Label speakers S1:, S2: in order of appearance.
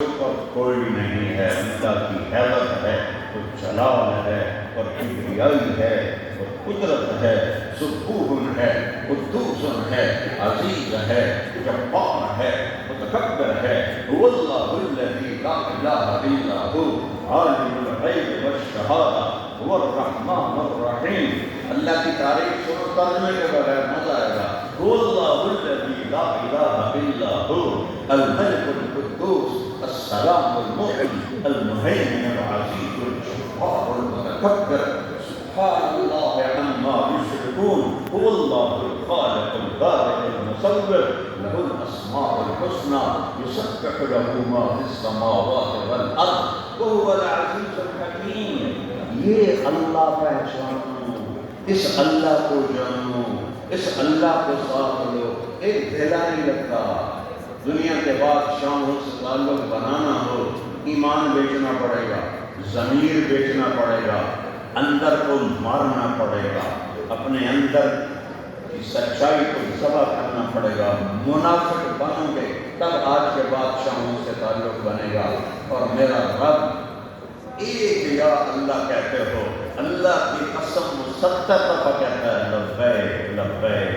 S1: اور کوئی نہیں ہے، اللہ کی حیرت ہے اور جلال ہے اور کبریائی ہے اور قدرت ہے، سبوح ہے، قدوس ہے، عزیز ہے، جبار ہے، متکبر ہے۔ هو اللہ الذی لا الہ الا هو عالم الغیب والشہادہ هو الرحمن الرحیم۔ اللہ کی تعریف سنو ترجمے کے بغیر مزہ آئے گا۔ هو اللہ الذی لا الہ الا هو الملک القدوس السلام المؤمن المهيمن العزيز الجبار المتكبر سبحان الله عما يشركون هو الله الخالق البارئ المصور له الأسماء الحسنى يسبح له ما في السماوات والأرض وهو العزيز الحكيم۔ یہ اللہ پہچانو، اس اللہ کو جانو، اس اللہ کو ساتھ لو۔ ایک دھیلا نہیں لگتا، دنیا کے بادشاہوں سے تعلق بنانا ہو، ایمان بیچنا پڑے گا، ضمیر بیچنا پڑے گا، اندر کو مارنا پڑے گا، اپنے اندر کی سچائی کو ذبح کرنا پڑے گا۔ منافق بنو گے تب آج کے بادشاہوں سے تعلق بنے گا۔ اور میرا رب ایک یا اللہ کہتے ہو، اللہ کی قسم 70 دفعہ کہتا ہے لبیک لبیک